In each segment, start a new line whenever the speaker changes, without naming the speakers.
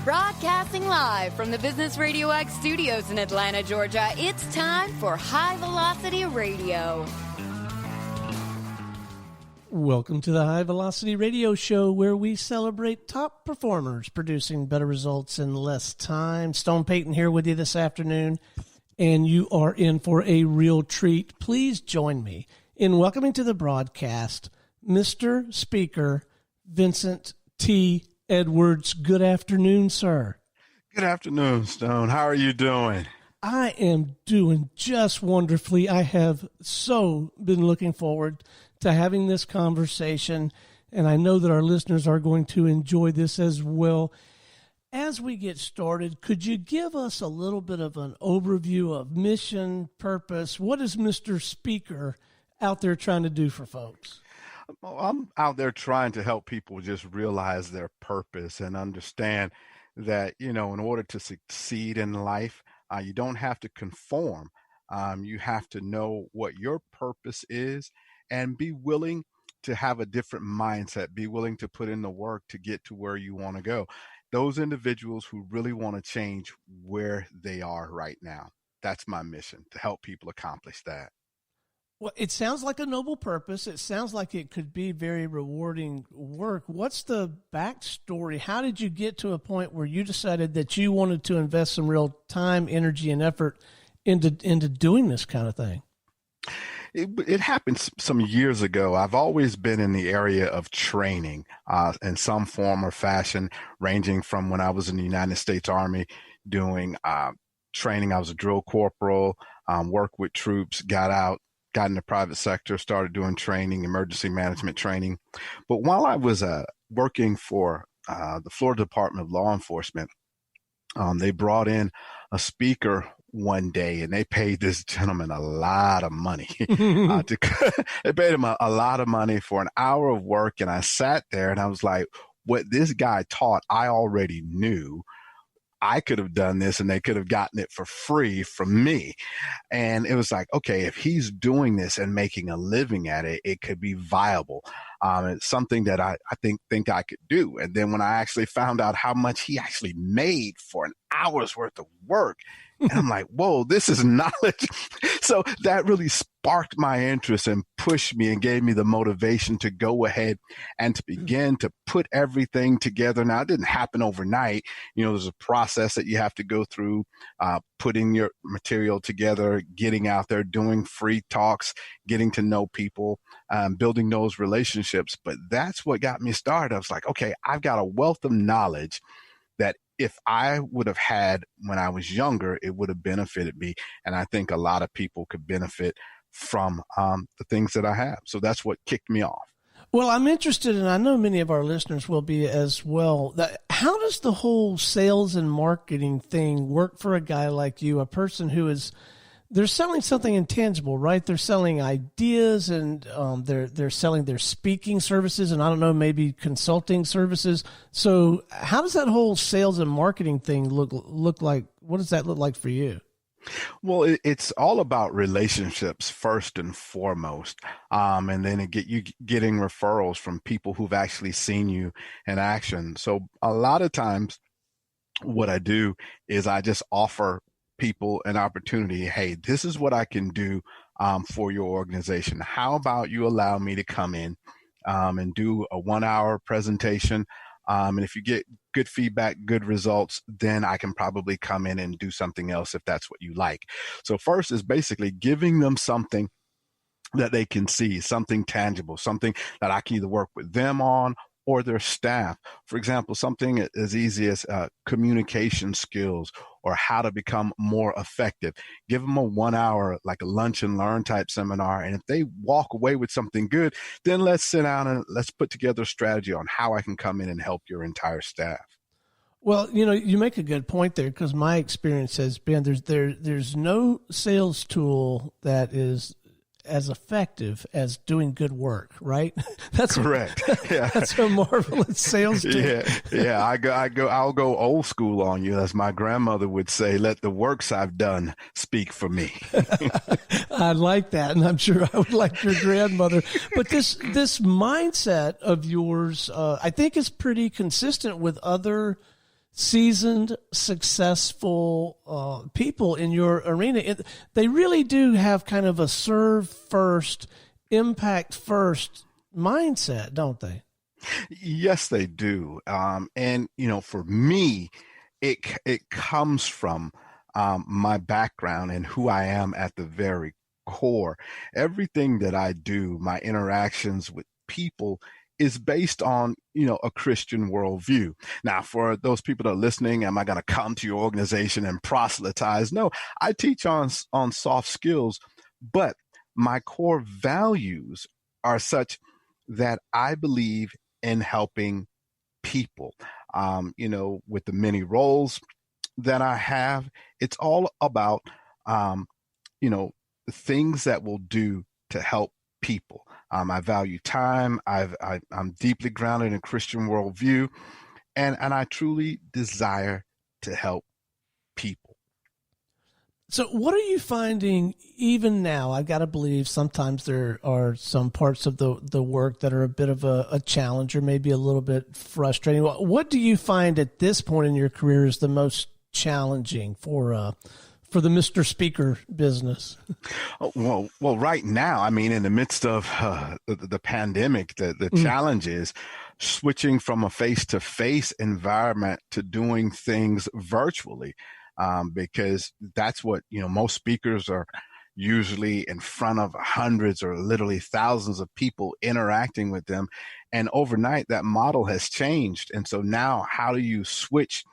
Broadcasting live from the Business Radio X studios in Atlanta, Georgia, it's time for High Velocity Radio.
Welcome to the High Velocity Radio Show, where we celebrate top performers producing better results in less time. Stone Payton here with you this afternoon, and you are in for a real treat. Please join me in welcoming to the broadcast Mr. Speaker Vincent T. Edwards. Good afternoon, sir.
Good afternoon, Stone. How are you doing?
I am doing just wonderfully. I have so been looking forward to having this conversation, and I know that our listeners are going to enjoy this as well. As we get started, could you give us a little bit of an overview of mission, purpose? What is Mr. Speaker out there trying to do for folks?
I'm out there trying to help people just realize their purpose and understand that, in order to succeed in life, you don't have to conform. You have to know what your purpose is and be willing to have a different mindset, be willing to put in the work to get to where you want to go. Those individuals who really want to change where they are right now. That's my mission, to help people accomplish that.
Well, it sounds like a noble purpose. It sounds like it could be very rewarding work. What's the backstory? How did you get to a point where you decided that you wanted to invest some real time, energy, and effort into doing this kind of thing?
It happened some years ago. I've always been in the area of training in some form or fashion, ranging from when I was in the United States Army doing training. I was a drill corporal, worked with troops, got in the private sector, started doing training, emergency management training. But while I was working for the Florida Department of Law Enforcement, they brought in a speaker one day, and they paid this gentleman a lot of money. They paid him a lot of money for an hour of work, and I sat there and I was like, what this guy taught, I already knew. I could have done this and they could have gotten it for free from me. And it was like, okay, if he's doing this and making a living at it, it could be viable. It's something that I think I could do. And then when I actually found out how much he actually made for an hour's worth of work, and I'm like, whoa, this is knowledge. So that really sparked my interest and pushed me and gave me the motivation to go ahead and to begin to put everything together. Now, it didn't happen overnight. There's a process that you have to go through, putting your material together, getting out there, doing free talks, getting to know people, building those relationships. But that's what got me started. I was like, okay, I've got a wealth of knowledge that if I would have had when I was younger, it would have benefited me. And I think a lot of people could benefit from the things that I have. So that's what kicked me off.
Well, I'm interested, and I know many of our listeners will be as well. How does the whole sales and marketing thing work for a guy like you, a person who they're selling something intangible, right? They're selling ideas, and they're selling their speaking services, and I don't know, maybe consulting services. So how does that whole sales and marketing thing look like? What does that look like for you?
Well, it's all about relationships first and foremost, and then getting referrals from people who've actually seen you in action. So a lot of times what I do is I just offer people an opportunity. Hey, this is what I can do for your organization. How about you allow me to come in and do a 1-hour presentation? And if you get good feedback, good results, then I can probably come in and do something else if that's what you like. So first is basically giving them something that they can see, something tangible, something that I can either work with them on or their staff. For example, something as easy as communication skills or how to become more effective. Give them a 1-hour, like a lunch and learn type seminar. And if they walk away with something good, then let's sit down and let's put together a strategy on how I can come in and help your entire staff.
Well, you make a good point there, because my experience has been there's no sales tool that is as effective as doing good work, right? That's
correct. Yeah.
That's a marvelous sales tool.
Yeah. I'll go old school on you. As my grandmother would say, let the works I've done speak for me.
I like that. And I'm sure I would like your grandmother, but this mindset of yours, I think is pretty consistent with other seasoned, successful people in your arena. They really do have kind of a serve first, impact first mindset, don't they?
Yes, they do. And for me, it comes from my background and who I am at the very core. Everything that I do, my interactions with people, is based on a Christian worldview. Now, for those people that are listening, am I going to come to your organization and proselytize? No, I teach on soft skills, but my core values are such that I believe in helping people. With the many roles that I have, it's all about things that will do to help people. I value time. I'm deeply grounded in Christian worldview, and I truly desire to help people.
So what are you finding even now? I've got to believe sometimes there are some parts of the work that are a bit of a challenge or maybe a little bit frustrating. What do you find at this point in your career is the most challenging for the Mr. Speaker business?
Well, right now, I mean, in the midst of the pandemic, the challenge is switching from a face-to-face environment to doing things virtually. Because that's what, most speakers are usually in front of hundreds or literally thousands of people interacting with them. And overnight, that model has changed. And so now, how do you switch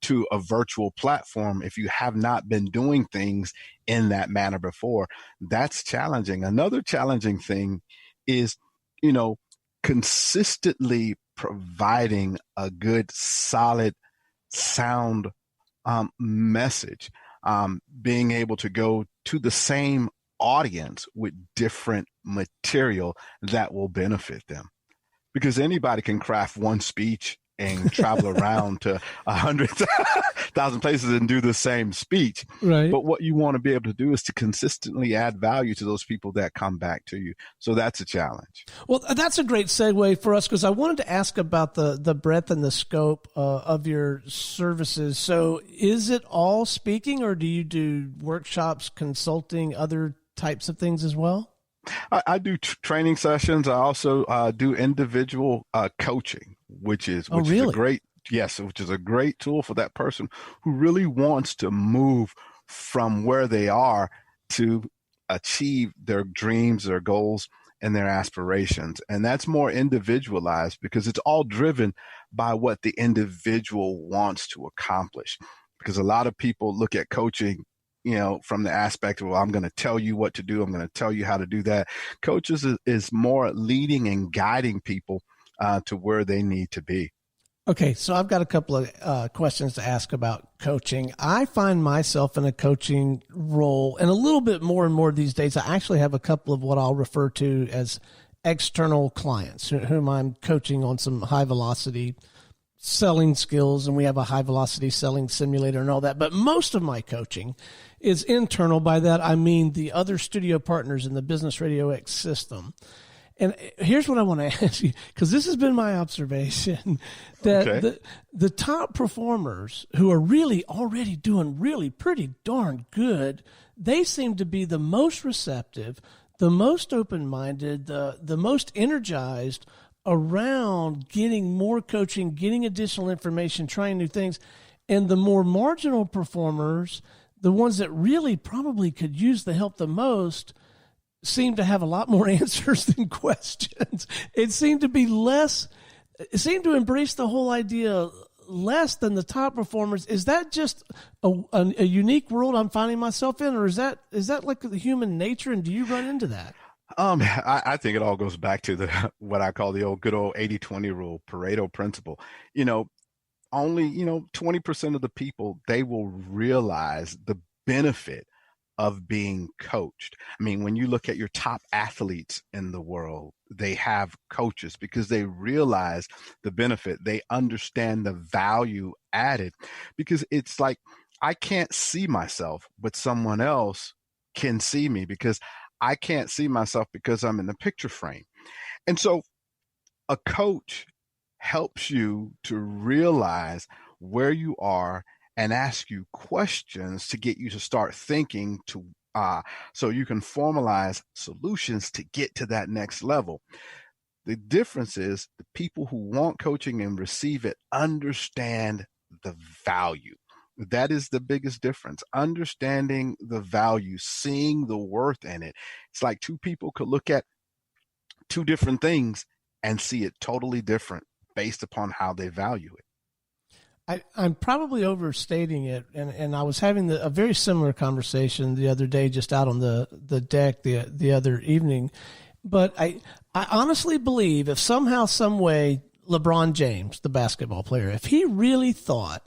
to a virtual platform if you have not been doing things in that manner before? That's challenging. Another challenging thing is, consistently providing a good, solid, sound message, being able to go to the same audience with different material that will benefit them. Because anybody can craft one speech and travel around to 100,000 places and do the same speech.
Right.
But what you want to be able to do is to consistently add value to those people that come back to you. So that's a challenge.
Well, that's a great segue for us, because I wanted to ask about the breadth and the scope of your services. So is it all speaking, or do you do workshops, consulting, other types of things as well?
I do training sessions. I also do individual coaching, which is a great tool for that person who really wants to move from where they are to achieve their dreams, their goals, and their aspirations. And that's more individualized because it's all driven by what the individual wants to accomplish. Because a lot of people look at coaching from the aspect of, well, I'm going to tell you what to do. I'm going to tell you how to do that. Coaches is more leading and guiding people to where they need to be.
Okay, so I've got a couple of questions to ask about coaching. I find myself in a coaching role, and a little bit more and more these days. I actually have a couple of what I'll refer to as external clients whom I'm coaching on some high velocity selling skills, and we have a high velocity selling simulator and all that. But most of my coaching is internal. By that, I mean the other studio partners in the Business Radio X system. And here's what I want to ask you, because this has been my observation, that the top performers who are really already doing really pretty darn good, they seem to be the most receptive, the most open-minded, the most energized around getting more coaching, getting additional information, trying new things. And the more marginal performers, the ones that really probably could use the help the most, seem to have a lot more answers than questions. It seemed to embrace the whole idea less than the top performers. Is that just a unique world I'm finding myself in, or is that like the human nature, and do you run into that?
I think it all goes back to what I call the good old 80-20 rule, Pareto principle. Only 20% of the people, they will realize the benefit of being coached. I mean, when you look at your top athletes in the world, they have coaches because they realize the benefit. They understand the value added, because it's like, I can't see myself, but someone else can see me, because I can't see myself because I'm in the picture frame. And so a coach helps you to realize where you are and ask you questions to get you to start thinking so you can formalize solutions to get to that next level. The difference is the people who want coaching and receive it understand the value. That is the biggest difference. Understanding the value, seeing the worth in it. It's like two people could look at two different things and see it totally different based upon how they value it.
I'm probably overstating it, and I was having a very similar conversation the other day, just out on the deck the other evening. But I honestly believe if somehow, some way, LeBron James, the basketball player, if he really thought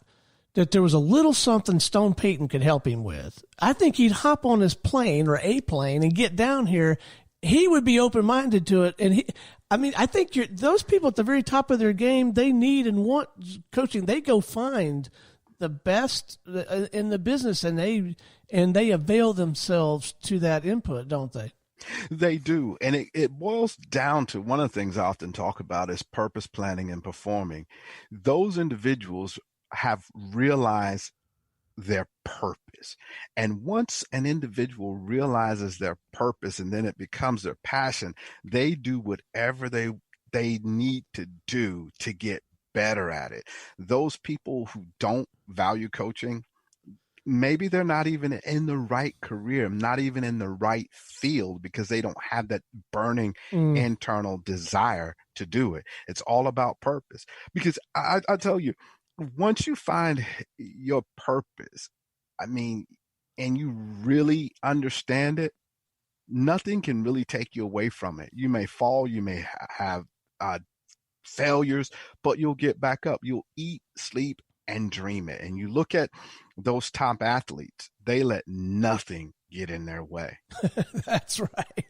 that there was a little something Stone Payton could help him with, I think he'd hop on his plane or a plane and get down here. He would be open-minded to it. And I think those people at the very top of their game, they need and want coaching. They go find the best in the business, and they avail themselves to that input, don't they?
They do. And it boils down to one of the things I often talk about is purpose planning and performing. Those individuals have realized their purpose. And once an individual realizes their purpose and then it becomes their passion, they do whatever they need to do to get better at it. Those people who don't value coaching, maybe they're not even in the right career, not even in the right field, because they don't have that burning internal desire to do it. It's all about purpose. Because I tell you, once you find your purpose, and you really understand it, nothing can really take you away from it. You may fall, you may have failures, but you'll get back up. You'll eat, sleep, and dream it. And you look at those top athletes, they let nothing get in their way.
That's right.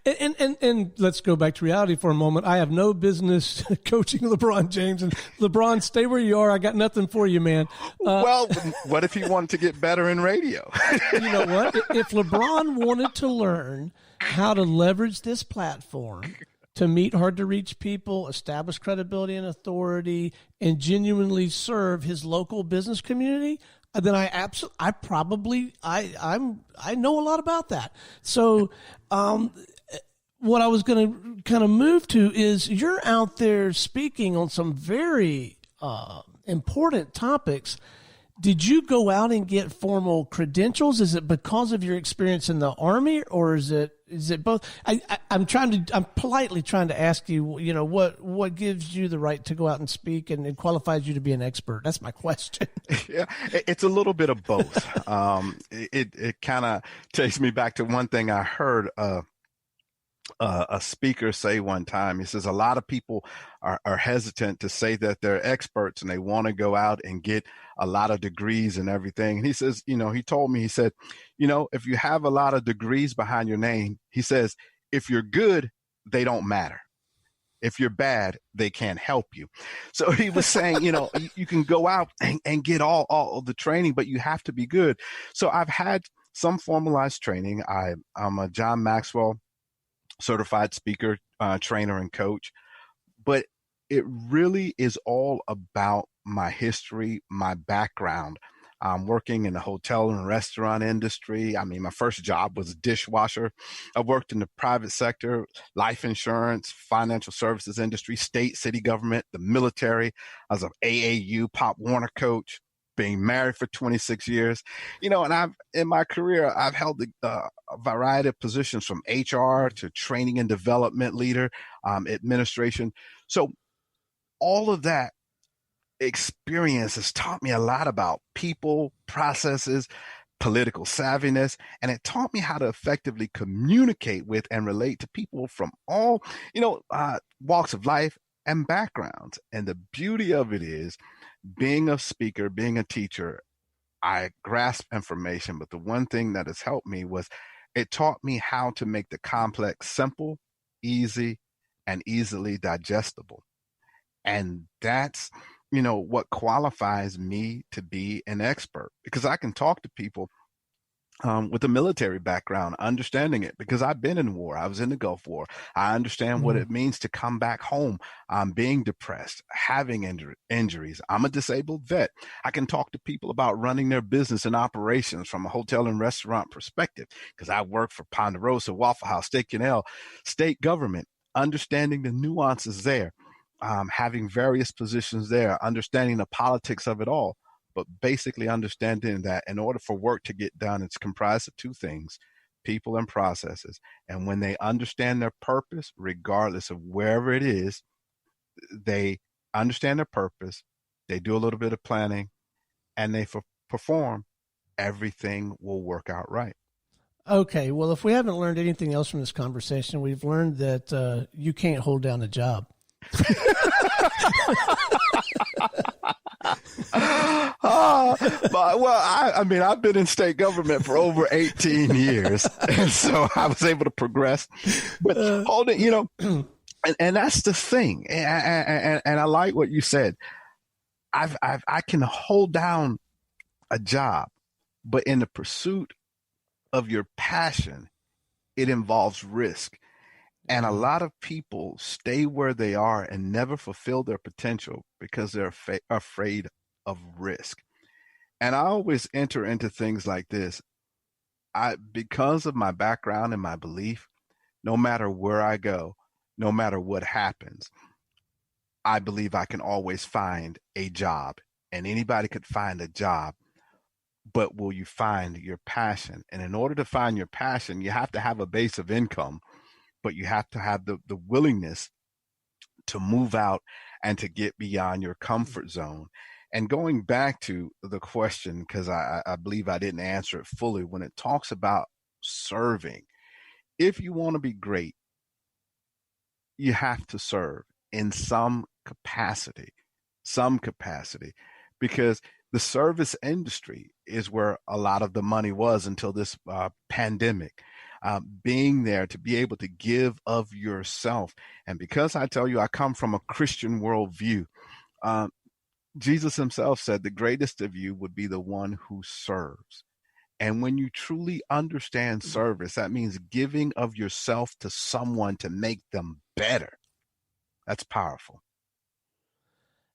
And let's go back to reality for a moment. I have no business coaching LeBron James. And LeBron, stay where you are. I got nothing for you, man.
Well, what if he wanted to get better in radio?
You know what? If LeBron wanted to learn how to leverage this platform to meet hard-to-reach people, establish credibility and authority, and genuinely serve his local business community, then I know a lot about that. So, what I was going to kind of move to is you're out there speaking on some very important topics. Did you go out and get formal credentials? Is it because of your experience in the Army, or is it both? I'm politely trying to ask you, what gives you the right to go out and speak and qualifies you to be an expert? That's my question.
Yeah, it's a little bit of both. It kind of takes me back to one thing I heard a speaker say one time. He says a lot of people are hesitant to say that they're experts and they want to go out and get a lot of degrees and everything. And he says, he told me, he said, if you have a lot of degrees behind your name, he says, if you're good, they don't matter. If you're bad, they can't help you. So he was saying, you can go out and get all of the training, but you have to be good. So I've had some formalized training. I'm a John Maxwell Certified Speaker, trainer and coach, but it really is all about my history, my background. I'm working in the hotel and restaurant industry. My first job was a dishwasher. I worked in the private sector, life insurance, financial services industry, state, city government, the military. I was an AAU Pop Warner coach, being married for 26 years, and in my career, I've held a variety of positions from HR to training and development leader, administration. So all of that experience has taught me a lot about people, processes, political savviness, and it taught me how to effectively communicate with and relate to people from all, walks of life and backgrounds. And the beauty of it is, being a speaker, being a teacher, I grasp information, but the one thing that has helped me was it taught me how to make the complex simple, easy, and easily digestible. And that's, what qualifies me to be an expert, because I can talk to people with a military background, understanding it because I've been in war. I was in the Gulf War. I understand what it means to come back home, being depressed, having injuries. I'm a disabled vet. I can talk to people about running their business and operations from a hotel and restaurant perspective because I work for Ponderosa, Waffle House, Steak Canal, state government, understanding the nuances there, having various positions there, understanding the politics of it all, but basically understanding that in order for work to get done, it's comprised of two things: people and processes. And when they understand their purpose, regardless of wherever it is, they understand their purpose, they do a little bit of planning, and they perform, everything will work out right.
Okay, well, if we haven't learned anything else from this conversation, we've learned that you can't hold down a job.
I mean, I've been in state government for over 18 years, and so I was able to progress. But hold it, and that's the thing. And I like what you said. I can hold down a job, but in the pursuit of your passion, it involves risk. And a lot of people stay where they are and never fulfill their potential because they're afraid of risk. And I always enter into things like this. Because of my background and my belief, no matter where I go, no matter what happens, I believe I can always find a job, and anybody could find a job. But will you find your passion? And in order to find your passion, you have to have a base of income, but you have to have the willingness to move out and to get beyond your comfort zone. And going back to the question, because I believe I didn't answer it fully, when it talks about serving, if you want to be great, you have to serve in some capacity, because the service industry is where a lot of the money was until this pandemic. Being there to be able to give of yourself. And because I tell you, I come from a Christian worldview, Jesus himself said the greatest of you would be the one who serves. And when you truly understand service, that means giving of yourself to someone to make them better. That's powerful.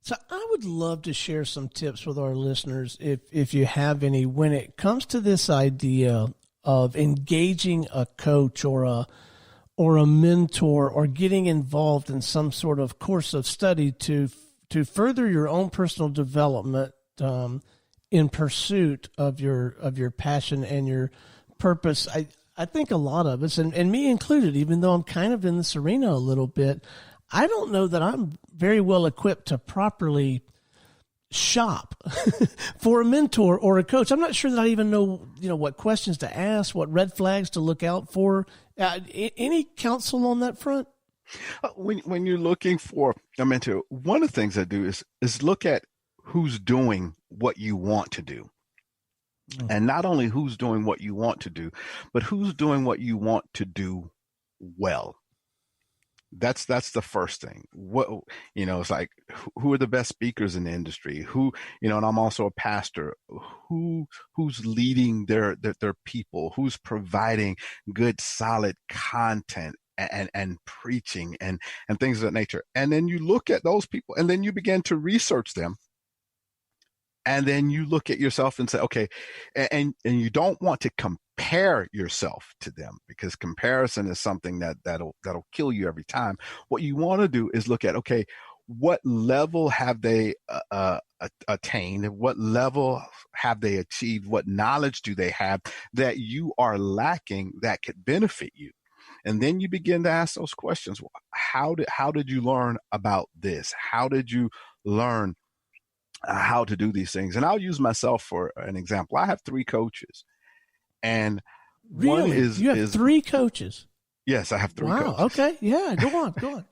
So I would love to share some tips with our listeners, if you have any, when it comes to this idea of engaging a coach or a mentor, or getting involved in some sort of course of study to further your own personal development in pursuit of your passion and your purpose. I think a lot of us, and me included, even though I'm kind of in this arena a little bit, I don't know that I'm very well equipped to properly shop for a mentor or a coach. I'm not sure that I even know, what questions to ask, what red flags to look out for. Any counsel on that front?
When you're looking for a mentor, one of the things I do is look at who's doing what you want to do. And not only who's doing what you want to do, but who's doing what you want to do well. That's the first thing. It's like, who are the best speakers in the industry? And I'm also a pastor. Who's leading their people? Who's providing good, solid content and preaching and things of that nature? And then you look at those people, and then you begin to research them. And then you look at yourself and say, okay, and you don't want to compare yourself to them, because comparison is something that'll kill you every time. What you want to do is look at, okay, what level have they attained? What level have they achieved? What knowledge do they have that you are lacking that could benefit you? And then you begin to ask those questions. How did you learn about this? How did you learn how to do these things? And I'll use myself for an example. I have 3 coaches, and
really?
One is
you have 3 coaches.
Yes, I have 3
wow.
coaches.
Okay, yeah, go on.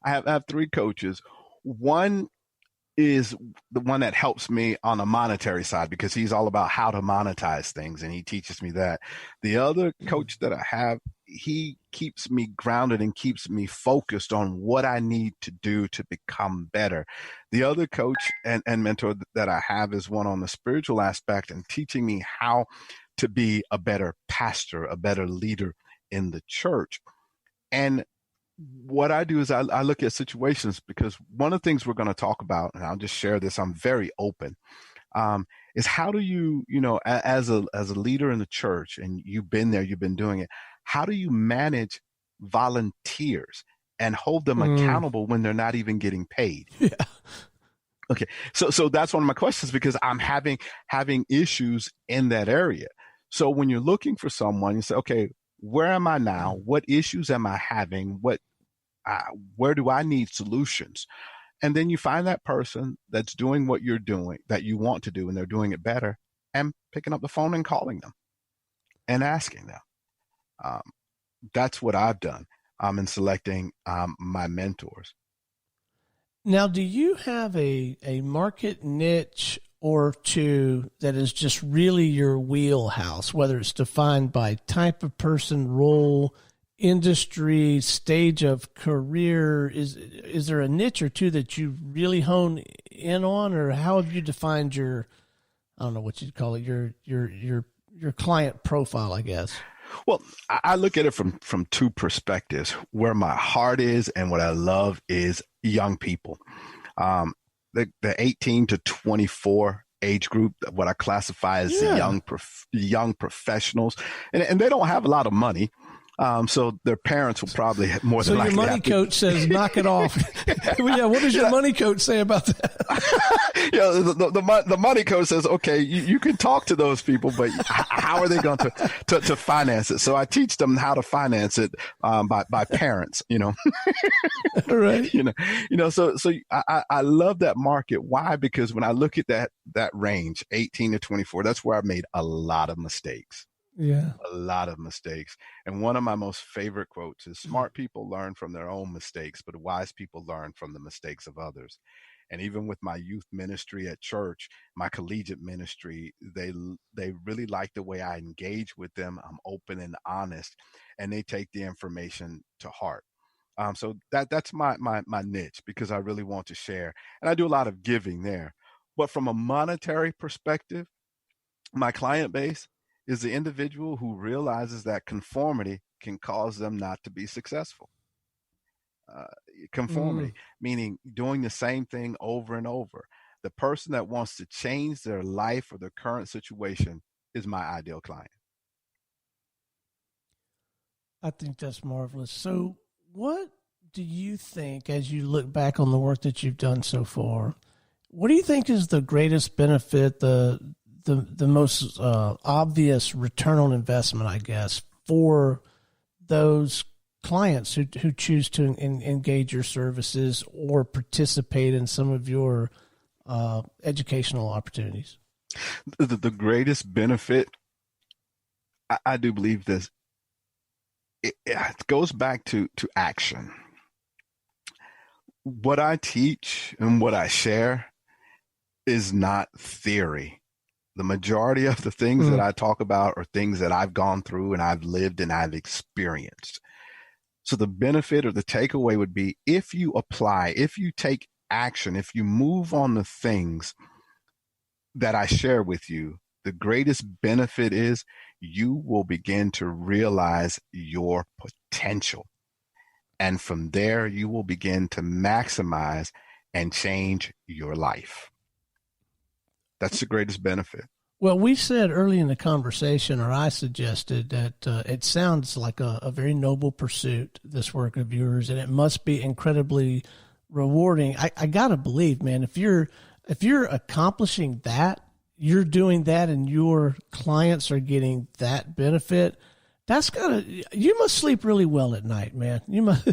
I have 3 coaches. One is the one that helps me on a monetary side, because he's all about how to monetize things, and he teaches me that. The other coach that I have, he keeps me grounded and keeps me focused on what I need to do to become better. The other coach and mentor that I have is one on the spiritual aspect and teaching me how to be a better pastor, a better leader in the church. And what I do is I look at situations, because one of the things we're going to talk about, and I'll just share this, I'm very open, is how do you, as a leader in the church, and you've been there, you've been doing it, how do you manage volunteers and hold them accountable when they're not even getting paid?
Yeah.
Okay. So that's one of my questions, because I'm having issues in that area. So when you're looking for someone, you say, okay, where am I now? What issues am I having? Where do I need solutions? And then you find that person that's doing what you're doing, that you want to do, and they're doing it better, and picking up the phone and calling them and asking them. That's what I've done in selecting my mentors.
Now, do you have a market niche or two that is just really your wheelhouse, whether it's defined by type of person, role, industry, stage of career? Is there a niche or two that you really hone in on, or how have you defined your, I don't know what you'd call it, your client profile, I guess?
Well, I look at it from two perspectives. Where my heart is and what I love is young people. The 18 to 24 age group, what I classify as the young professionals, and they don't have a lot of money. So their parents will probably more than likely.
So your money coach says, knock it off. Yeah, what does your money coach say about that?
The money coach says, okay, you can talk to those people, but how are they going to finance it? So I teach them how to finance it by parents,
Right.
So I love that market. Why? Because when I look at that range, 18 to 24, that's where I made a lot of mistakes.
Yeah.
A lot of mistakes. And one of my most favorite quotes is, smart people learn from their own mistakes, but wise people learn from the mistakes of others. And even with my youth ministry at church, my collegiate ministry, they really like the way I engage with them. I'm open and honest, and they take the information to heart. So that's my niche, because I really want to share. And I do a lot of giving there. But from a monetary perspective, my client base is the individual who realizes that conformity can cause them not to be successful. Conformity, meaning doing the same thing over and over. The person that wants to change their life or their current situation is my ideal client.
I think that's marvelous. So what do you think, as you look back on the work that you've done so far, what do you think is the greatest benefit, the most obvious return on investment, I guess, for those clients who choose to engage your services or participate in some of your educational opportunities?
The greatest benefit, I do believe this, it goes back to action. What I teach and what I share is not theory. The majority of the things that I talk about are things that I've gone through and I've lived and I've experienced. So the benefit or the takeaway would be, if you apply, if you take action, if you move on the things that I share with you, the greatest benefit is you will begin to realize your potential. And from there, you will begin to maximize and change your life. That's the greatest benefit.
Well, we said early in the conversation, or I suggested that it sounds like a very noble pursuit, this work of yours, and it must be incredibly rewarding. I gotta believe, man, if you're accomplishing that, you're doing that, and your clients are getting that benefit, you must sleep really well at night, man. You must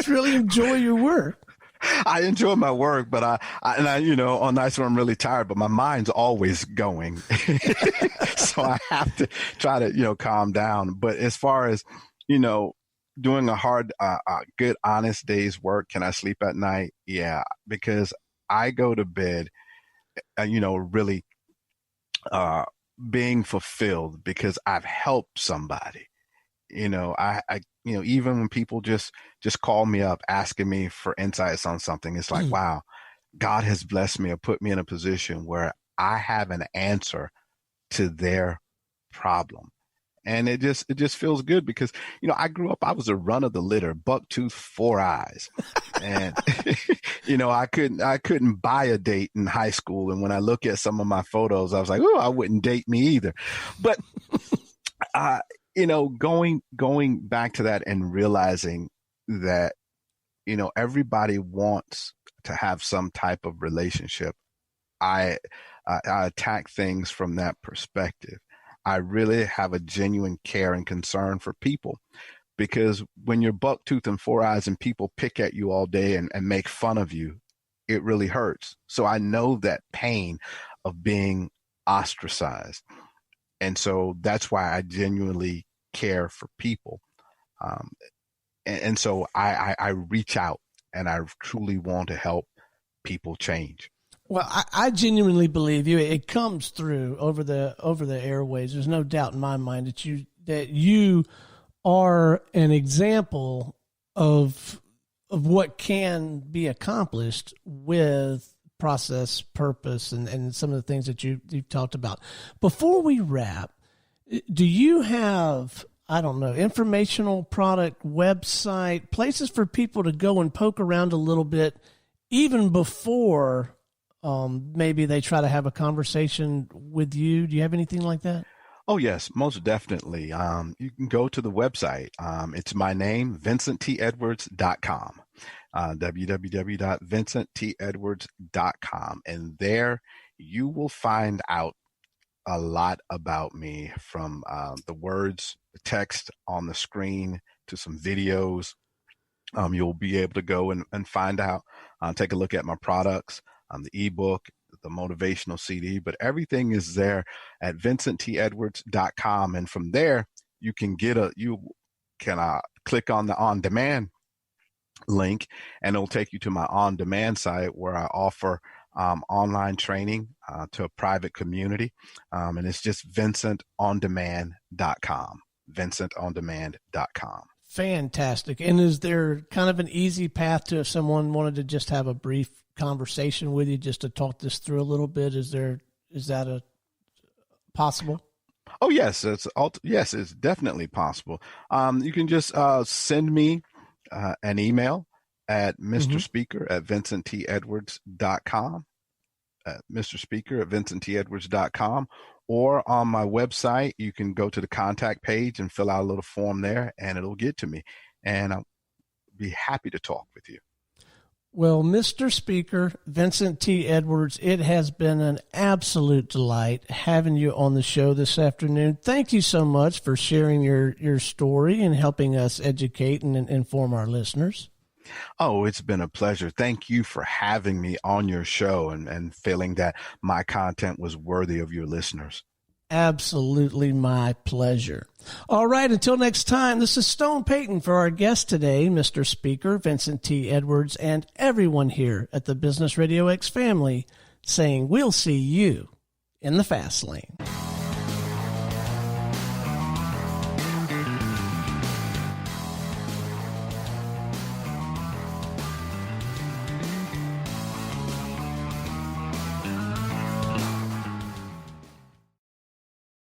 really enjoy your work.
I enjoy my work, but I on nights when I'm really tired, but my mind's always going. So I have to try to, calm down. But as far as, doing a hard, good, honest day's work, can I sleep at night? Yeah, because I go to bed, really being fulfilled because I've helped somebody. Even when people just call me up asking me for insights on something, it's like, wow, God has blessed me or put me in a position where I have an answer to their problem. And it just feels good because, I grew up, I was a run of the litter, buck tooth, four eyes. And, I couldn't buy a date in high school. And when I look at some of my photos, I was like, oh, I wouldn't date me either. But, going back to that and realizing that, everybody wants to have some type of relationship. I attack things from that perspective. I really have a genuine care and concern for people, because when you're buck tooth and four eyes and people pick at you all day and make fun of you, it really hurts. So I know that pain of being ostracized. And so that's why I genuinely care for people. And so I reach out and I truly want to help people change.
Well, I genuinely believe you. It comes through over the airways. There's no doubt in my mind that you are an example of what can be accomplished with process, purpose, and some of the things that you've talked about. Before we wrap, do you have, I don't know, informational product, website, places for people to go and poke around a little bit, even before maybe they try to have a conversation with you? Do you have anything like that?
Oh, yes, most definitely. You can go to the website. It's my name, VincentTEdwards.com, www.vincenttedwards.com. And there you will find out a lot about me, from the words, the text on the screen, to some videos. You'll be able to go and find out, take a look at my products, the ebook, the motivational CD, but everything is there at VincentTEdwards.com. And from there, you can click on the on-demand link, and it'll take you to my on-demand site where I offer online training to a private community. And it's just VincentOnDemand.com, VincentOnDemand.com.
Fantastic. And is there kind of an easy path to, if someone wanted to just have a brief conversation with you, just to talk this through a little bit? Is that possible?
Oh, yes. It's definitely possible. You can just send me an email at Mr. Speaker at VincentTEdwards.com, Mr. Speaker at VincentTEdwards.com, or on my website. You can go to the contact page and fill out a little form there, and it'll get to me, and I'll be happy to talk with you.
Well, Mr. Speaker, Vincent T. Edwards, it has been an absolute delight having you on the show this afternoon. Thank you so much for sharing your story and helping us educate and inform our listeners.
Oh, it's been a pleasure. Thank you for having me on your show and feeling that my content was worthy of your listeners.
Absolutely my pleasure. All right, until next time, this is Stone Payton for our guest today, Mr. Speaker, Vincent T. Edwards, and everyone here at the Business Radio X family, saying we'll see you in the fast lane.